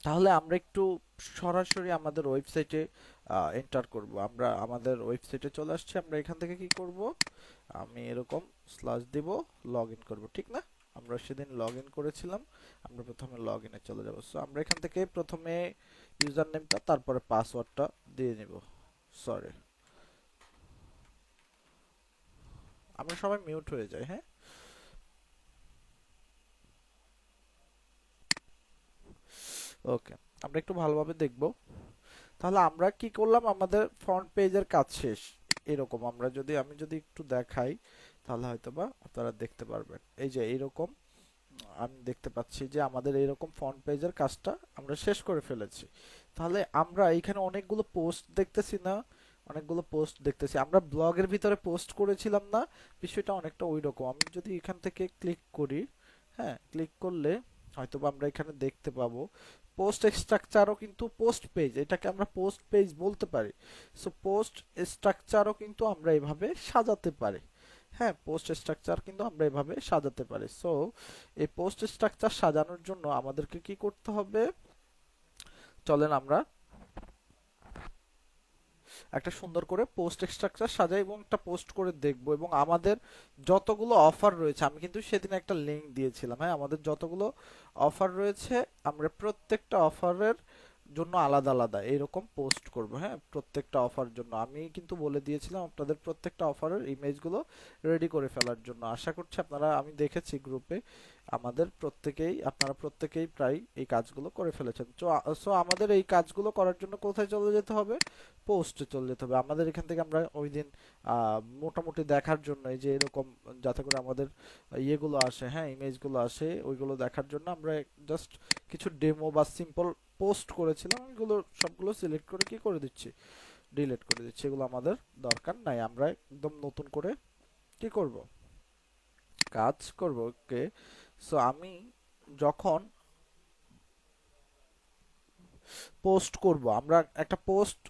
তাহলে আমরা একটু সরাসরি আমাদের ওয়েবসাইটে এন্টার করব। আমরা আমাদের ওয়েবসাইটে চলে আসছি। আমরা এখান থেকে কি করব, আমি এরকম স্ল্যাশ দিব, লগ ইন করবো, ঠিক না? আমরা সেদিন লগ ইন করেছিলাম। আমরা প্রথমে লগ ইনে চলে যাব। সো আমরা এখান থেকে প্রথমে ইউজার নেমটা তারপরে পাসওয়ার্ডটা দিয়ে নিব। সরি, আমরা সবাই মিউট হয়ে যাই, হ্যাঁ। ওকে, আমরা একটু ভালোভাবে দেখব। তাহলে আমরা কি করলাম, আমাদের ফ্রন্ট পেজের কাজ শেষ। এরকম আমরা যদি আমি যদি একটু দেখাই, তাহলে হয়তোবা আপনারা দেখতে পারবেন। এই যে এইরকম আমি দেখতে পাচ্ছি যে আমাদের এইরকম ফ্রন্ট পেজের কাজটা আমরা শেষ করে ফেলেছি। তাহলে আমরা এখানে অনেকগুলো পোস্ট দেখতেছি না, অনেকগুলো পোস্ট দেখতেছি। আমরা ব্লগের ভিতরে পোস্ট করেছিলাম না, বিষয়টা অনেকটা ওই রকম। আমি যদি এখান থেকে ক্লিক করি, হ্যাঁ, ক্লিক করলে হয়তোবা আমরা এখানে দেখতে পাবো পোস্ট স্ট্রাকচারও কিন্তু পোস্ট পেজ, এটাকে আমরা পোস্ট পেজ বলতে পারি। সো পোস্ট স্ট্রাকচারও কিন্তু আমরা এভাবে সাজাতে পারি। হ্যাঁ, পোস্ট স্ট্রাকচার কিন্তু আমরা এভাবে সাজাতে পারি। সো এই পোস্ট স্ট্রাকচার সাজানোর জন্য আমাদেরকে কি করতে হবে, চলেন আমরা একটা সুন্দর করে পোস্ট স্ট্রাকচার সাজাই এবং একটা পোস্ট করে দেখব। এবং আমাদের যতগুলো অফার রয়েছে, আমি কিন্তু সেদিন একটা লিংক দিয়েছিলাম, হ্যাঁ, আমাদের যতগুলো অফার রয়েছে আমরা প্রত্যেকটা অফারের জন্য আলাদা আলাদা এরকম পোস্ট করব। হ্যাঁ, প্রত্যেকটা অফার জন্য আমি কিন্তু বলে দিয়েছিলাম আপনাদের প্রত্যেকটা অফারের ইমেজগুলো রেডি করে ফেলার জন্য। আশা করছি আপনারা, আমি দেখেছি গ্রুপে আমাদের প্রত্যেকেই, আপনারা প্রত্যেকেই প্রায় এই কাজগুলো করে ফেলেছেন। সো আমাদের এই কাজগুলো করার জন্য কোথায় চলে যেতে হবে, পোস্টে চলে যেতে হবে। আমাদের এখান থেকে আমরা ওই দিন মোটামুটি দেখার জন্য, এই যে এরকম, যাতে করে আমাদের ইয়েগুলো আসে, হ্যাঁ, ইমেজগুলো আসে, ওইগুলো দেখার জন্য আমরা জাস্ট কিছু ডেমো বা সিম্পল পোস্ট করেছিলাম। এগুলো সবগুলো সিলেক্ট করে কি করে দিচ্ছি, ডিলিট করে দিচ্ছি। এগুলো আমাদের দরকার নাই, আমরা একদম নতুন করে কি করব, কাজ করব। ওকে, সো আমি যখন পোস্ট করব, আমরা একটা পোস্ট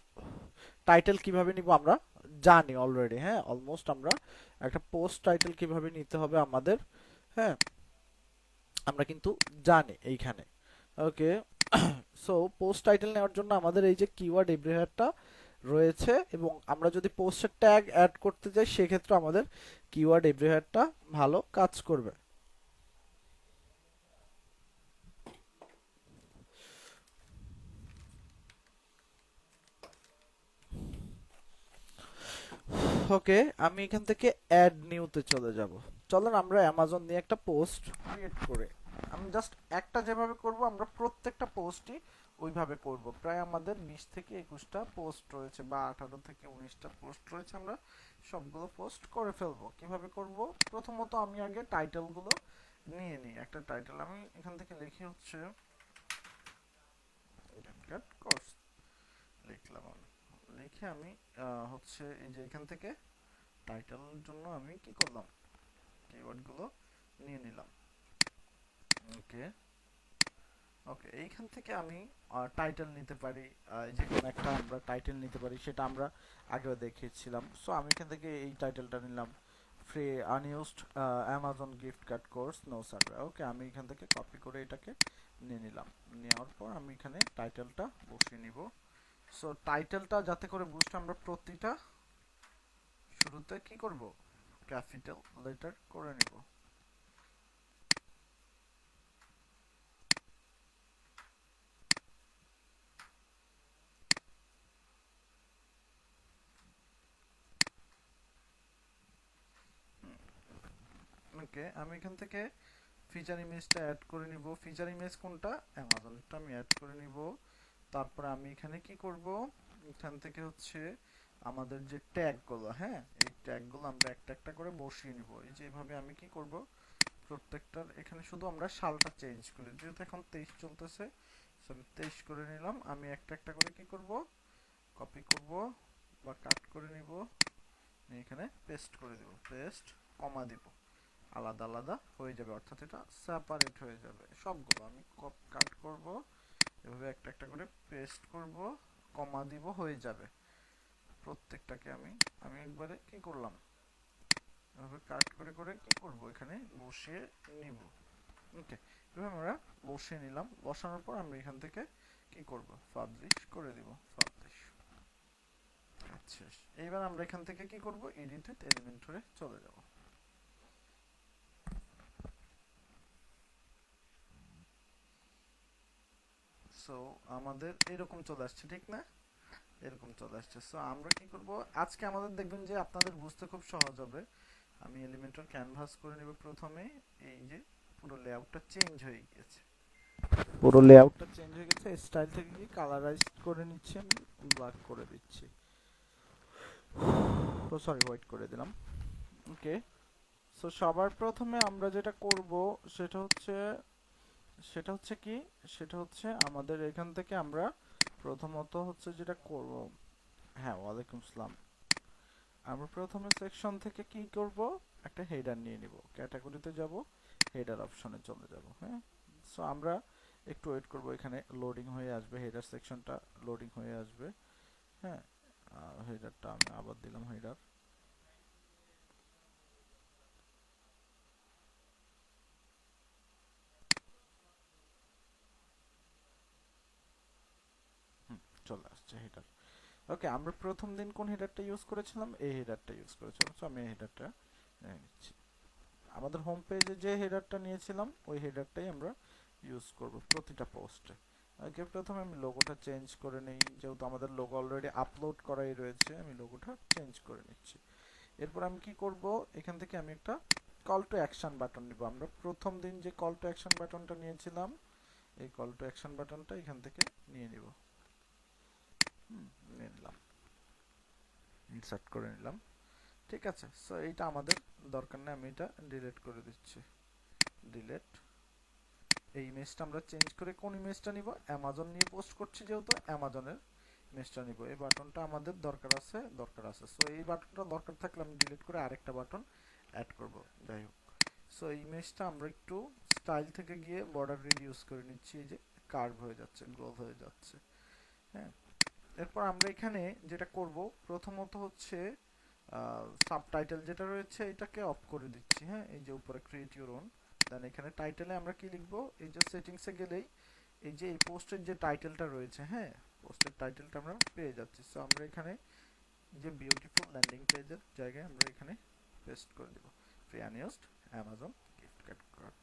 টাইটেল কিভাবে নিব আমরা জানি অলরেডি, হ্যাঁ, অলমোস্ট আমরা একটা পোস্ট টাইটেল কিভাবে নিতে হবে আমাদের, হ্যাঁ, আমরা কিন্তু জানি এইখানে। ওকে, সো পোস্ট টাইটেল নেওয়ার জন্য আমাদের এই যে কিওয়ার্ড এভরিওয়্যারটা রয়েছে, এবং আমরা যদি পোস্টের ট্যাগ অ্যাড করতে যাই সেক্ষেত্রে আমাদের কিওয়ার্ড এভরিওয়্যারটা ভালো কাজ করবে। ওকে, আমি এখান থেকে অ্যাড নিউতে চলে যাব। চলেন আমরা অ্যামাজন নিয়ে একটা পোস্ট ক্রিয়েট করে, আমি জাস্ট একটা যেভাবে করব আমরা প্রত্যেকটা পোস্টই ওইভাবে করব। প্রায় আমাদের 20 থেকে 21টা পোস্ট রয়েছে, বা 18 থেকে 19টা পোস্ট রয়েছে। আমরা সবগুলো পোস্ট করে ফেলবো। কিভাবে করব, প্রথমত আমি আগে টাইটেলগুলো নিয়ে নিই। একটা টাইটেল আমি এখান থেকে লিখি হচ্ছে কোর্স, লিখলাম আমি। লিখে আমি হচ্ছে এই যে এখান থেকে টাইটেলের জন্য আমি কি করলাম, কিওয়ার্ডগুলো নিয়ে নিলাম। ওকে, ওকে, এইখান থেকে আমি টাইটেল নিতে পারি, যে কোনো একটা আমরা টাইটেল নিতে পারি, সেটা আমরা আগেও দেখিয়েছিলাম। সো আমি এখান থেকে এই টাইটেলটা নিলাম, free unused Amazon gift card course no server. Okay, আমি এখান থেকে কপি করে এটাকে নিয়ে নিলাম। নেওয়ার পর আমি এখানে টাইটেলটা বসিয়ে নিব। সো টাইটেলটা যাতে করে বুঝতে, আমরা প্রতিটা শুরুতে কি করব, ক্যাপিটাল লেটার করে নিব। ওকে, আমি এখান থেকে ফিচার ইমেজটা অ্যাড করে নিব। ফিচার ইমেজ কোনটা, অ্যামাজনটা আমি অ্যাড করে নিব। তারপর আমি এখানে কি করব, এখান থেকে হচ্ছে আমাদের যে ট্যাগগুলো, হ্যাঁ, এই ট্যাগগুলো আমরা একটা একটা করে বসিয়ে নিব। এই যে এভাবে আমি কি করব, প্রত্যেকটার এখানে শুধু আমরা সালটা চেঞ্জ করি, যেহেতু এখন 23 চলতেছে, আমি 23 করে নিলাম। আমি একটা একটা করে কি করব, কপি করব বা কাট করে নিব, এখানে পেস্ট করে দেব, পেস্ট, কমা দিব, আলাদা আলাদা হয়ে যাবে, অর্থাৎ এটা সেপারেট হয়ে যাবে। সবগুলো আমি কাট করব, এভাবে একটা একটা করে পেস্ট করব, কমা দিব, হয়ে যাবে। প্রত্যেকটাকে আমি আমি একবারে কি করলাম, এভাবে কাট করে করে কি করব, এখানে বসিয়ে নিব। ওকে, এবার আমরা বসিয়ে নিলাম, বসানোর পর আমরা এখান থেকে কি করব, পাবলিশ করে দিব, পাবলিশ। আচ্ছা, এইবার আমরা এখান থেকে কি করব, এডিটেড এলিমেন্টরে চলে যাব। সো আমাদের এরকম চলে আসছে, ঠিক না? এরকম চলে আসছে। সো আমরা কি করব, আজকে আমাদের দেখবেন যে আপনাদের বুঝতে খুব সহজ হবে। আমি এলিমেন্টর ক্যানভাস করে নিব প্রথমে। এই যে পুরো লেআউটটা চেঞ্জ হয়ে গেছে, পুরো লেআউটটা চেঞ্জ হয়ে গেছে। স্টাইল থেকে কি কালারাইজ করে নিচ্ছি, আমি ব্ল্যাক করে দিচ্ছি, তো সরি হোয়াইট করে দিলাম। ওকে, সো সবার প্রথমে আমরা যেটা করব সেটা হচ্ছে সেটা হচ্ছে কি সেটা হচ্ছে আমাদের এখান থেকে আমরা প্রথমত হচ্ছে যেটা করব, হ্যাঁ ওয়ালাইকুম আসসালাম, আমরা প্রথমে সেকশন থেকে কি করব, একটা হেডার নিয়ে নিব, ক্যাটাগরিতে যাব, হেডার অপশনে চলে যাব। হ্যাঁ, সো আমরা একটু ওয়েট করব, এখানে লোডিং হয়ে আসবে, হেডার সেকশনটা লোডিং হয়ে আসবে। হ্যাঁ, হেডারটা আমি আবার দিলাম, হেডার। চলে আসছে হেডার। ওকে, আমরা প্রথম দিন কোন হেডারটা ইউজ করেছিলাম, এই হেডারটা ইউজ করেছিলাম। সো আমি এই হেডারটা নিচ্ছি। আমাদের হোম পেজে যে হেডারটা নিয়েছিলাম ওই হেডারটাই আমরা ইউজ করব প্রতিটা পোস্টে। ওকে, প্রথমে আমি লোগোটা চেঞ্জ করে নেই, যেহেতু আমাদের লোগো অলরেডি আপলোড করাই রয়েছে, আমি লোগোটা চেঞ্জ করে নিচ্ছি। এরপর আমি কি করব, এখান থেকে আমি একটা কল টু অ্যাকশন বাটন নিব। আমরা প্রথম দিন যে কল টু অ্যাকশন বাটনটা নিয়েছিলাম, এই কল টু অ্যাকশন বাটনটা এখান থেকে নিয়ে নিব। নিয়ে নিলাম, ইনসার্ট করে নিলাম। ঠিক আছে, সো এইটা আমাদের দরকার নেই, আমি এটা ডিলিট করে দিচ্ছি। ডিলিট। এই ইমেজটা আমরা চেঞ্জ করে কোন ইমেজটা নিব, অ্যামাজন নিয়ে পোস্ট করছি যেহেতু অ্যামাজনের ইমেজটা নিব। এই বাটনটা আমাদের দরকার আছে। সো এই বাটনটা দরকার থাকলে আমি ডিলিট করে আরেকটা বাটন অ্যাড করব, যাই হোক। সো এই ইমেজটা আমরা একটু স্টাইল থেকে গিয়ে বর্ডার রিডিউস করে নিচ্ছি, এই যে কার্ভ হয়ে যাচ্ছে, গ্রোথ হয়ে যাচ্ছে। হ্যাঁ, এরপর আমরা এখানে যেটা করব প্রথমত হচ্ছে সাবটাইটেল যেটা রয়েছে এটাকে অফ করে দিচ্ছি। হ্যাঁ, এই যে উপরে ক্রিয়েট ইউর ওন, দেন এখানে টাইটেলে আমরা কি লিখবো, এই যে সেটিংসে গেলেই এই যে এই পোস্টের যে টাইটেলটা রয়েছে, হ্যাঁ পোস্টের টাইটেলটা আমরা পেয়ে যাচ্ছি। সো আমরা এখানে যে বিউটিফুল ল্যান্ডিং পেজের জায়গায় আমরা এখানে পেস্ট করে দেব, free unused Amazon gift card.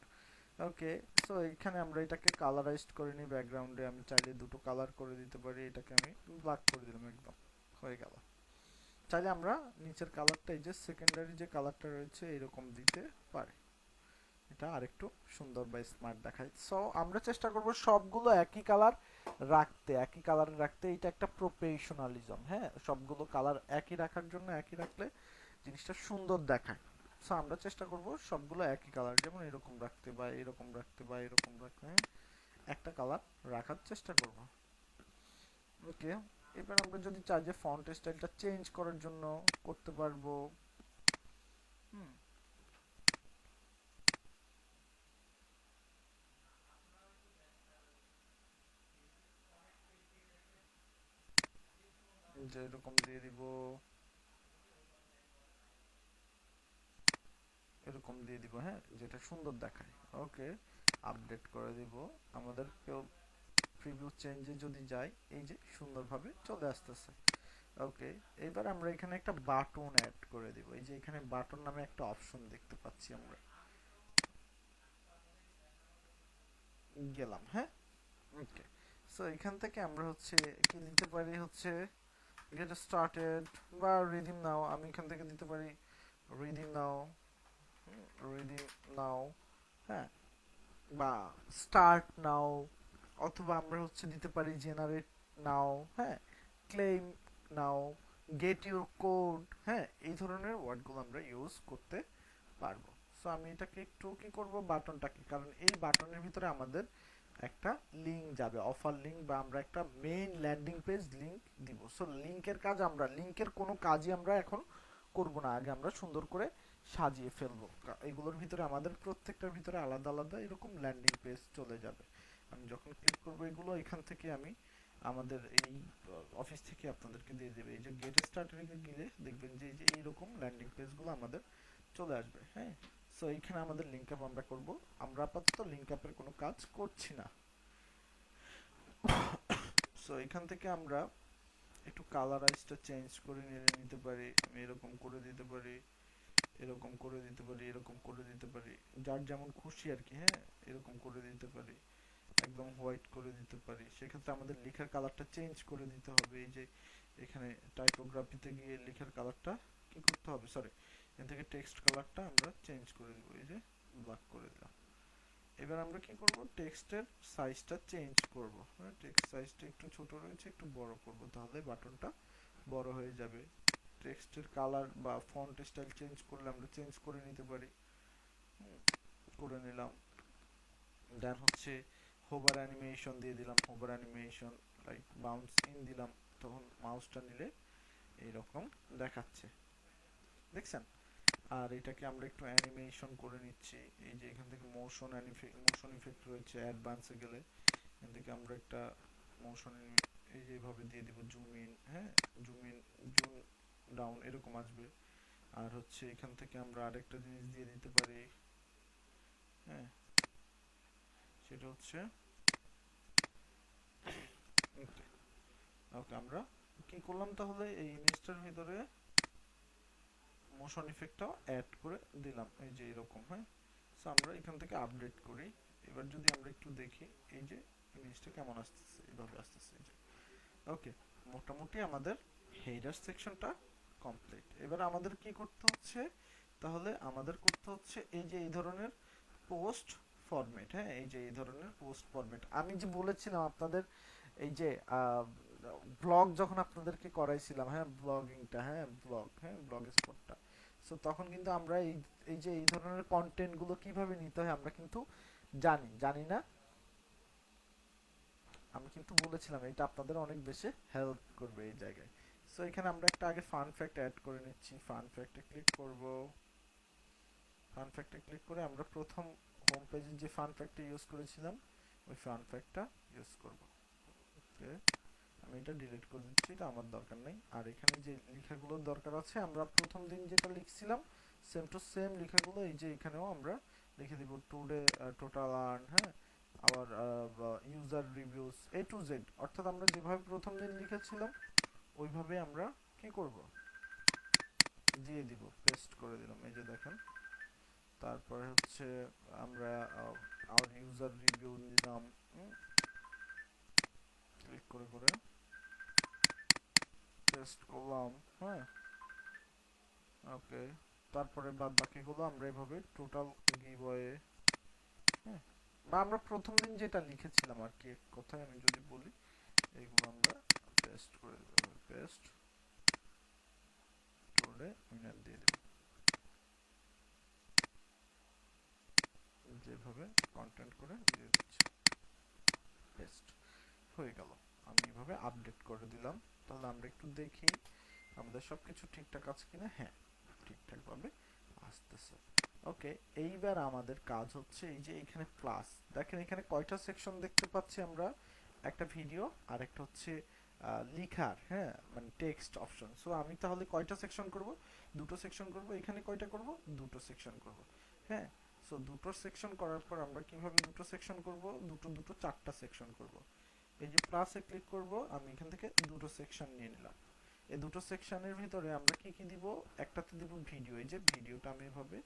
Okay, so এখানে আমরা এটাকে কালারাইজড করে নিই, ব্যাকগ্রাউন্ডে আমি চাইলে দুটো কালার করে দিতে পারি, এটাকে আমি ব্ল্যাক করে দিলাম, একদম হয়ে গেল। চাইলে আমরা নিচের কালারটা এই যে সেকেন্ডারি যে কালারটা রয়েছে এরকম দিতে পারি, এটা আরেকটু সুন্দর বা স্মার্ট দেখায়। সো আমরা চেষ্টা করব সবগুলো একই কালার রাখতে, একই কালার রাখতে, এটা একটা প্রফেশনালিজম। হ্যাঁ, সবগুলো কালার একই রাখার জন্য, একই রাখলে জিনিসটা সুন্দর দেখায়। সো আমরা চেষ্টা করব সবগুলো একই কালার, যেমন এরকম রাখতে বা এরকম রাখতে বা এরকম রাখতে, হ্যাঁ একটা কালার রাখার চেষ্টা করব। ওকে, এবার আমরা যদি চাই যে ফন্ট স্টাইলটা চেঞ্জ করার জন্য করতে পারবো। হুম, যে এরকম দিয়ে দিব, এরকম দিয়ে দিব, হ্যাঁ যেটা সুন্দর দেখায়। ওকে, আপডেট করে দিব। আমাদের কেউ প্রিভিউ চেঞ্জে যদি যাই, এই যে সুন্দরভাবে চলে আসতেছে। ওকে, এবার আমরা এখানে একটা বাটন অ্যাড করে দিব। এই যে এখানে বাটন নামে একটা অপশন দেখতে পাচ্ছি আমরা, গেলাম। হ্যাঁ, ওকে, সো এখান থেকে আমরা হচ্ছে কি দিতে পারি, হচ্ছে গেট স্টার্টেড বা রিডিম নাও। আমি এখান থেকে দিতে পারি রিডিম নাও, রিডিম নাও, হ্যাঁ, বা স্টার্ট নাও, অথবা আমরা হচ্ছে দিতে পারি জেনারেট নাও, হ্যাঁ, claim now, get your code, হ্যাঁ এই ধরনের ওয়ার্ডগুলো আমরা ইউজ করতে পারবো। সো আমি এটাকে একটু কি করব, বাটনটাকে, কারণ এই বাটনের ভিতরে আমাদের একটা লিংক যাবে, অফার লিংক, বা আমরা একটা মেইন ল্যান্ডিং পেজ লিংক দিব। সো লিংকের কাজ, আমরা লিংকের কোনো কাজই আমরা এখন করব না, আগে আমরা সুন্দর করে সাজিয়ে ফেলবো। এগুলোর ভিতরে আমাদের প্রত্যেকটার ভিতরে আলাদা আলাদা এরকম ল্যান্ডিং পেজ চলে যাবে। আমি যখন ক্লিক করবো এগুলো, এখান থেকে আমি আমাদের এই অফিস থেকে আপনাদেরকে দিয়ে দেবে। এই যে গেট স্টার্টেড গেলে দেখবেন যে এই যে এইরকম ল্যান্ডিং পেজগুলো আমাদের চলে আসবে। হ্যাঁ, সো এইখানে আমাদের লিঙ্ক আপ আমরা করব। আমরা আপাতত লিঙ্ক আপের কোনো কাজ করছি না। সো এখান থেকে আমরা একটু কালারাইজটা চেঞ্জ করে নিতে পারি। আমি এরকম করে দিতে পারি, এরকম করে দিতে পারি, এরকম করে দিতে পারি, যার যেমন খুশি আর কি। হ্যাঁ, এরকম করে দিতে পারি, একদম হোয়াইট করে দিতে পারি। সেক্ষেত্রে আমাদের লেখার কালারটা চেঞ্জ করে দিতে হবে। এই যে এখানে টাইপোগ্রাফিতে গিয়ে লেখার কালারটা কি করতে হবে, সরি, এখান থেকে টেক্সট কালারটা আমরা চেঞ্জ করে দিব। এই যে ব্ল্যাক করে দিলাম। এবার আমরা কি করব, টেক্সটের সাইজটা চেঞ্জ করব। হ্যাঁ, টেক্সট সাইজটা একটু ছোট রয়েছে, একটু বড় করব, তাহলে বাটনটা বড় হয়ে যাবে। টেক্সটের কালার বা ফন্ট স্টাইল চেঞ্জ করলে আমরা চেঞ্জ করে নিতে পারি। করে নিলাম। দেন হচ্ছে হোভার অ্যানিমেশন দিয়ে দিলাম, hover animation like bounce in দিলাম, তখন মাউসটা নিলে এইরকম দেখাচ্ছে, দেখছেন। আর এটাকে আমরা একটু অ্যানিমেশন করে নিচ্ছি। এই যে এখান থেকে মোশন ইফেক্ট রয়েছে, অ্যাডভান্সে গেলে এখান থেকে আমরা একটা মোশন এই যে এইভাবে দিয়ে দিব, জুম ইন, হ্যাঁ, জুম ইন, জুম ডাউন এরকম আসবে। আর হচ্ছে এখান থেকে আমরা আরেকটা জিনিস দিয়ে দিতে পারি। হ্যাঁ, সেটা হচ্ছে ওকে, আমরা কি করলাম তাহলে, এই ইমেজটার ভিতরে মোশন ইফেক্টটাও অ্যাড করে দিলাম, এই যে এরকম। হ্যাঁ, সো আমরা এখান থেকে আপডেট করি। এবার যদি আমরা একটু দেখি এই যে ইমেজটা কেমন আসতেছে, এইভাবে আসতেছে। এই যে ওকে, মোটামুটি আমাদের হেডার সেকশনটা কমপ্লিট। এবার আমাদের কি করতে হচ্ছে, তাহলে আমাদের করতে হচ্ছে এই যে এই ধরনের পোস্ট ফরম্যাট। হ্যাঁ, এই যে এই ধরনের পোস্ট ফরম্যাট আমি যে বলেছিলাম আপনাদের, এই যে ব্লগ যখন আপনাদেরকে করাইছিলাম, হ্যাঁ, ব্লগিংটা, হ্যাঁ, ব্লগ স্পটটা। সো তখন কিন্তু আমরা এই যে এই ধরনের কন্টেন্ট গুলো কিভাবে নিতে হয় আমরা কিন্তু জানি না। আমি কিন্তু বলেছিলাম এটা আপনাদের অনেক বেশি হেল্প করবে এই জায়গায়। সো এখানে আমরা একটা আগে ফান ফ্যাক্ট অ্যাড করে নিচ্ছি। ফান ফ্যাক্টে ক্লিক করব। ফান ফ্যাক্টে ক্লিক করে আমরা প্রথম হোম পেজে যে ফান ফ্যাক্টটা ইউজ করেছিলাম ওই ফান ফ্যাক্টটা ইউজ করব। ওকে, আমি এটা ডিলিট করে দিচ্ছি, এটা আমার দরকার নেই। আর এখানে যে লেখাগুলোর দরকার আছে, আমরা প্রথম দিন যেটা লিখছিলাম সেম টু সেম লেখাগুলো এই যে এখানেও আমরা লিখে দিব। টুডে টোটাল আর্ন, হ্যাঁ, আবার user reviews, A to Z, অর্থাৎ আমরা যেভাবে প্রথম দিন লিখেছিলাম ওইভাবে আমরা কি করব, দিয়ে দিব, পেস্ট করে দিলাম। এই যে দেখেন। তারপরে হচ্ছে আমরা আওয়ার ইউজার রিভিউ দিলাম, ক্লিক করে করে পেস্ট করলাম। হ্যাঁ, ওকে, তারপরে বাদ বাকিগুলো আমরা এভাবে টোটাল গিভওয়ে, হ্যাঁ, বা আমরা প্রথম দিন যেটা লিখেছিলাম আর কি, এক কথায় আমি যদি বলি, এইগুলো আমরা পেস্ট করে দেব। পেস্ট করে উইনার দিয়ে দেব, যেভাবে কন্টেন্ট করে দিয়ে দিচ্ছি, পেস্ট হয়ে গেল। আমি এভাবে আপডেট করে দিলাম। তাহলে আমরা একটু দেখি আমাদের সবকিছু ঠিকঠাক আছে কিনা। হ্যাঁ, ঠিকঠাকভাবে আসতেছে। ওকে, এইবার আমাদের কাজ হচ্ছে এই যে এখানে প্লাস, দেখেন এখানে কয়টা সেকশন দেখতে পাচ্ছি আমরা, একটা ভিডিও আর একটা হচ্ছে লিখার, হ্যাঁ, মানে টেক্সট অপশন। সো আমি তাহলে কয়টা সেকশন করব, দুটো সেকশন করব। এখানে কয়টা করব, দুটো সেকশন করব। হ্যাঁ, সো দুটো সেকশন করার পর আমরা কিভাবে দুটো সেকশন করব, দুটো দুটো চারটা সেকশন করব। এই যে প্লাসে ক্লিক করব, আমি এখান থেকে দুটো সেকশন নিয়ে নিলাম। এই দুটো সেকশনের ভিতরে আমরা কি কি দিব, একটাতে দিব ভিডিও। এই যে ভিডিওটা আমি এভাবে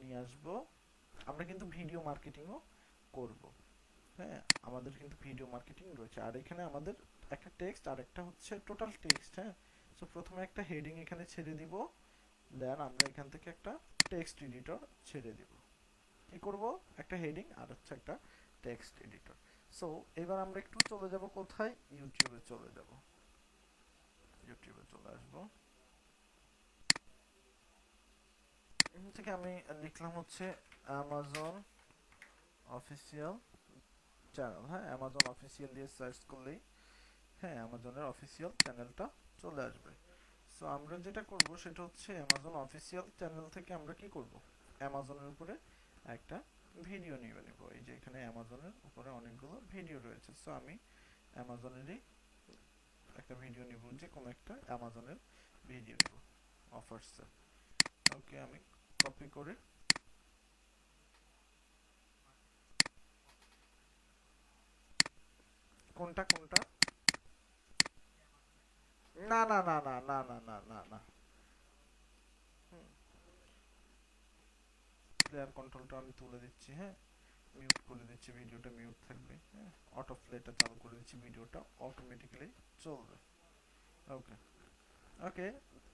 নিয়ে আসব। আমরা কিন্তু ভিডিও মার্কেটিংও করব। হ্যাঁ, আমাদের কিন্তু ভিডিও মার্কেটিং রয়েছে। আর এখানে আমাদের একটা টেক্সট আর একটা হচ্ছে টোটাল টেক্সট। হ্যাঁ, সো প্রথমে একটা হেডিং এখানে ছেড়ে দিব, দেন আমরা এখান থেকে একটা টেক্সট এডিটর ছেড়ে দিব। কি করব, একটা হেডিং আর হচ্ছে একটা টেক্সট এডিটর। সো এবার আমরা একটু চলে যাব কোথায়, ইউটিউবে চলে যাব। ইউটিউবে চলে আসবো। এখান থেকে আমি লিখলাম হচ্ছে অ্যামাজন অফিসিয়াল চ্যানেল। হ্যাঁ, অ্যামাজন অফিসিয়াল দিয়ে সার্চ করলেই, হ্যাঁ, অ্যামাজনের অফিসিয়াল চ্যানেলটা চলে আসবে। সো আমরা যেটা করব সেটা হচ্ছে অ্যামাজন অফিসিয়াল চ্যানেল থেকে আমরা কি করব, অ্যামাজনের উপরে একটা ভিডিও নিয়ে নেব। এই যে এখানে অ্যামাজনের উপরে অনেকগুলো ভিডিও রয়েছে। সো আমি অ্যামাজনেরই একটা ভিডিও নিব, যে কোনো একটা অ্যামাজনের ভিডিও নিব, অফার্স। ওকে, আমি কপি করে কোনটা কোনটা? না না না না না না না না না। প্লেয়ার কন্ট্রোলটা আমি তুলে দিচ্ছি, হ্যাঁ, মিউট করে দিচ্ছি, ভিডিওটা মিউট থাকবে, হ্যাঁ, অটো প্লেটা চালু করে দিচ্ছি, ভিডিওটা অটোমেটিক্যালি চলবে। ওকে ওকে।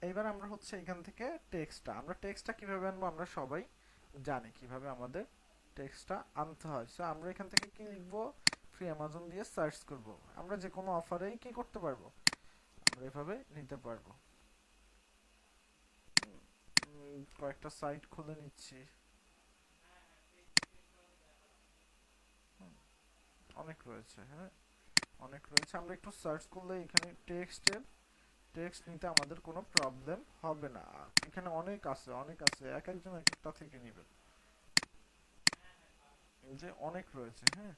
এইবার আমরা হচ্ছে এখান থেকে টেক্সটটা কিভাবে আনবো আমরা সবাই জানি কিভাবে আমাদের টেক্সটটা আনতে হয়। সো আমরা এখান থেকে কি লিখবো, ফ্রি অ্যামাজন দিয়ে সার্চ করব। আমরা যে কোনো অফারেই কি করতে পারবো, আমরা এভাবে নিতে পারবো। কয়েকটা সাইট খুলে নিচ্ছি। হুম, অনেক রয়েছে, হ্যাঁ, অনেক রয়েছে। আমরা একটু সার্চ করলে এখানে টেক্সট নিতে আমাদের কোনো প্রবলেম হবে না। এখানে অনেক আছে, অনেক আছে, এক একজন এক একটা থেকে নিবে, যে অনেক রয়েছে, হ্যাঁ।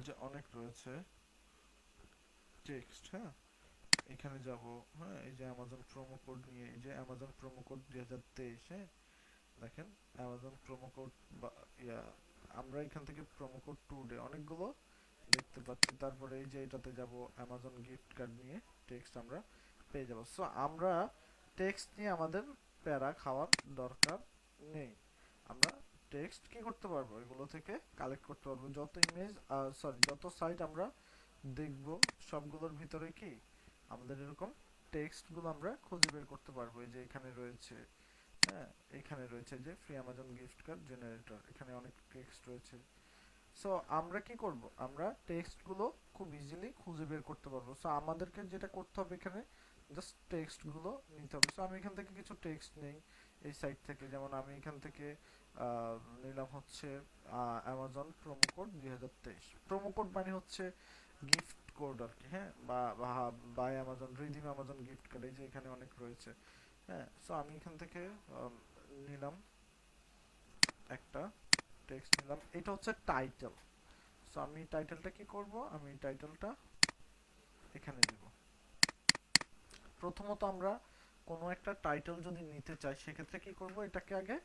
যে অনেক রয়েছে টেক্সট, হ্যাঁ। এখানে যাব, হ্যাঁ, এই যে অ্যামাজন প্রোমো কোড নিয়ে, এই যে অ্যামাজন প্রোমো কোড 2023, হ্যাঁ, দেখেন অ্যামাজন প্রোমো কোড বা ইয়া, আমরা এখান থেকে প্রোমো কোড টুডে অনেকগুলো দেখতে পাচ্ছি। তারপরে এই যে এটাতে যাব, অ্যামাজন গিফট কার্ড নিয়ে টেক্সট আমরা পেয়ে যাব। সো আমরা টেক্সট নিয়ে আমাদের প্যারা খাওয়ার দরকার নেই। আমরা টেক্সট কি করতে পারবো, এগুলো থেকে কালেক্ট করতে পারবো। যত ইমেজ, সরি, যত সাইট আমরা দেখব সবগুলোর ভিতরে কি আমাদের এরকম টেক্সট গুলো আমরা খুঁজে বের করতে পারবো। এই যে এখানে রয়েছে, হ্যাঁ, এখানে রয়েছে যে free Amazon gift card generator, এখানে অনেক টেক্সট রয়েছে। সো আমরা কি করব, আমরা টেক্সট গুলো খুব ইজিলি খুঁজে বের করতে পারবো। সো আমাদেরকে যেটা করতে হবে এখানে, জাস্ট টেক্সট গুলো নিতে হবে। সো আমি এখান থেকে কিছু টেক্সট নেই এই সাইট থেকে। যেমন আমি এখান থেকে নিলাম হচ্ছে Amazon promo code 2023। Promo code মানে হচ্ছে গিফট কোড আর কি, হ্যাঁ, বা by Amazon, redeem Amazon gift card, এই যে এখানে অনেক রয়েছে, হ্যাঁ। সো আমি এখান থেকে নিলাম একটা টেক্সট নিলাম, এটা হচ্ছে টাইটেল। সো আমি টাইটেলটা কি করব, আমি টাইটেলটা এখানে দিব। প্রথমত আমরা কোনো একটা টাইটেল যদি নিতে চাই সেক্ষেত্রে কি করব, এটাকে আগে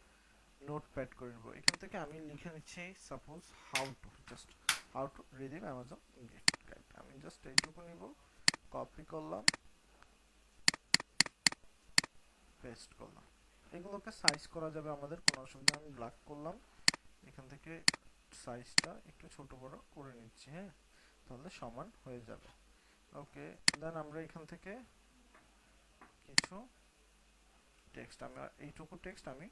নোটপ্যাড করে নেব। এখান থেকে আমি লিখে নিচ্ছি suppose how to redeem Amazon gift card. আমি জাস্ট এইটুকু নিব, কপি করলাম, পেস্ট করলাম। এগুলোকে সাইজ করা যাবে আমাদের, কোনো অসুবিধা। আমি ব্ল্যাক করলাম, এখান থেকে সাইজটা একটু ছোট বড় করে নিচ্ছি, হ্যাঁ, তাহলে সমান হয়ে যাবে। ওকে, দেন আমরা এখান থেকে কিছু টেক্সট, আমরা এইটুকু টেক্সট আমি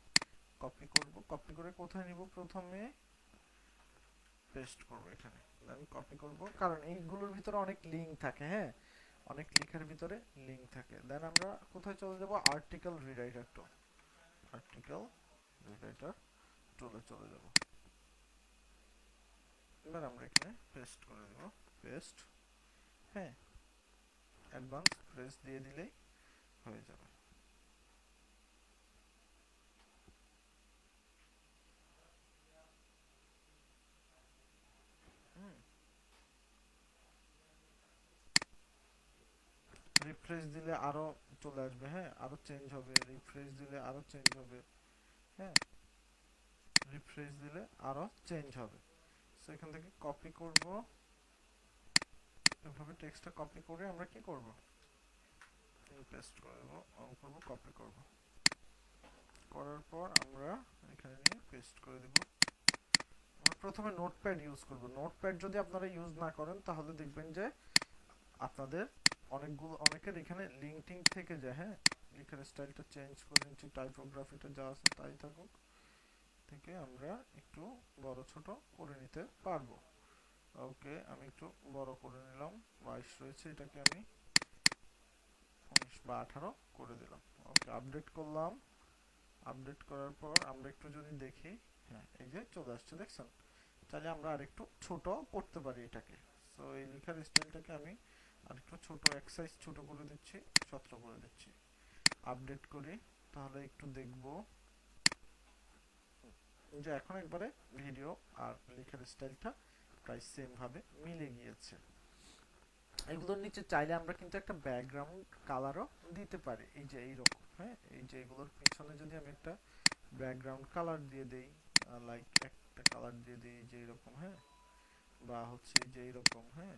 কপি করব। কপি করে কোথায় নিব, প্রথমে পেস্ট করব এখানে। আমি কপি করব কারণ এইগুলোর ভিতরে অনেক লিঙ্ক থাকে, হ্যাঁ, অনেক লেখার ভিতরে লিঙ্ক থাকে। দেন আমরা কোথায় চলে যাব, আর্টিকেল রিরাইটার টুল, আর্টিকেল রিরাইটার টুলে চলে যাব। এবার আমরা এখানে পেস্ট করে দেব, পেস্ট, হ্যাঁ, অ্যাডভান্স প্রেস দিয়ে দিলেই হয়ে যাবে। হুম, রিফ্রেশ দিলে আরো চলে আসবে, হ্যাঁ, আরো চেঞ্জ হবে, রিফ্রেশ দিলে আরো চেঞ্জ হবে, হ্যাঁ, রিফ্রেশ দিলে আরো চেঞ্জ হবে। সো এখান থেকে কপি করব, এভাবে টেক্সটটা কপি করে আমরা কি করব, পেস্ট করে দেব, অন করব, কপি করব, করার পর আমরা এখানে নিয়ে পেস্ট করে দেব। আমরা প্রথমে নোটপ্যাড ইউজ করব। নোটপ্যাড যদি আপনারা ইউজ না করেন তাহলে দেখবেন যে আপনাদের অনেকের এখানে লিঙ্কিং থেকে যায়, হ্যাঁ। লেখার স্টাইলটা চেঞ্জ করে নিচ্ছি, টাইপোগ্রাফিটা যা আছে তাই থাকুক, থেকে আমরা একটু বড় ছোট করে নিতে পারবো। ওকে, আমি একটু বড় করে নিলাম, 22 রয়েছে, এটাকে আমি 19 বা 18 করে দিলাম। ওকে, আপডেট করলাম। আপডেট করার পর আমরা একটু যদি দেখি, হ্যাঁ, এই যে চলে আসছে, দেখছেন। তাহলে আমরা আরেকটু ছোট করতে পারি এটাকে। সো এই লেখার স্টাইলটাকে আমি আরেকটু ছোট, এক সাইজ ছোট করে দিচ্ছি, 17 করে দিচ্ছি। আপডেট করি, তাহলে একটু দেখবো যে এখন একবারে ভিডিও আর লেখার স্টাইলটা প্রায় সেম ভাবে মিলে গিয়েছে। এগুলোর নিচে চাইলে আমরা কিন্তু একটা ব্যাকগ্রাউন্ড কালারও দিতে পারি, এই যে এইরকম, হ্যাঁ, এই যে এগুলোর পিছনে যদি আমি একটা ব্যাকগ্রাউন্ড কালার দিয়ে দেই, লাইক একটা কালার দিয়ে দিই যে এরকম, হ্যাঁ, বা হচ্ছে যে এরকম, হ্যাঁ,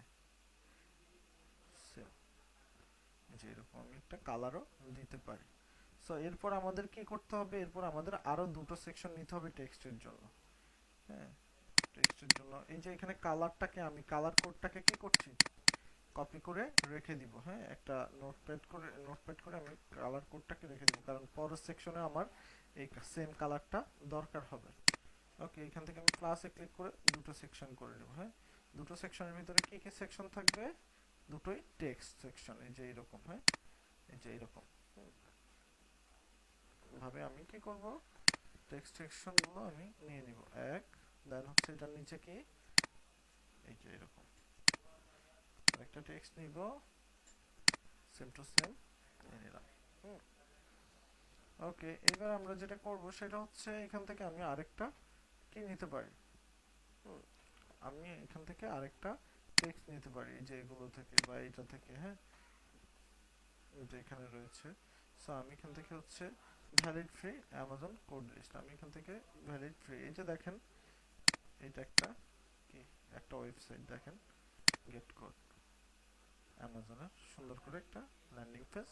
সেম যে এরকম আমি একটা কালারও দিতে পারি। সো এরপর আমাদের কি করতে হবে, এরপর আমাদের আরো দুটো সেকশন নিতে হবে টেক্সটের জন্য, হ্যাঁ। টেক্সটের জন্য এই যে এখানে কালারটাকে আমি কালার কোডটাকে কি করছি, কপি করে রেখে দিব, হ্যাঁ, একটা নোটপ্যাড করে আমি কালার কোডটাকে রেখে দিব, কারণ পরের সেকশনে আমার এই সেম কালারটা দরকার হবে। ওকে, এখান থেকে আমি ক্লাসে ক্লিক করে দুটো সেকশন করে নেব, হ্যাঁ। দুটো সেকশনের ভিতরে কি কি সেকশন থাকবে, দুটোই টেক্সট সেকশন, এই যে এরকম, হ্যাঁ, এই যে এরকম ভাবে আমি কি করব, টেক্সট সেকশন গুলো আমি নিয়ে নিব এক, দেন হচ্ছে এটার নিচে কি, এই যে এরকম একটা টেক্সট নিব, সেম টু সেম নিয়ে নিলাম। ওকে, এবার আমরা যেটা করব সেটা হচ্ছে এখান থেকে আমি আরেকটা কি নিতে পারি, আমি এখান থেকে আরেকটা টেক্সট নিতে পারি, যে এগুলো থেকে বা এটা থেকে, হ্যাঁ, এটা এখানে রয়েছে। সো আমি এখান থেকে হচ্ছে valid free Amazon code list, আমি এখান থেকে ভ্যালিড ফ্রি, এই যে দেখেন এটা একটা কি, একটা ওয়েবসাইট দেখেন, গেট কোড অ্যামাজনের সুন্দর করে একটা ল্যান্ডিং পেজ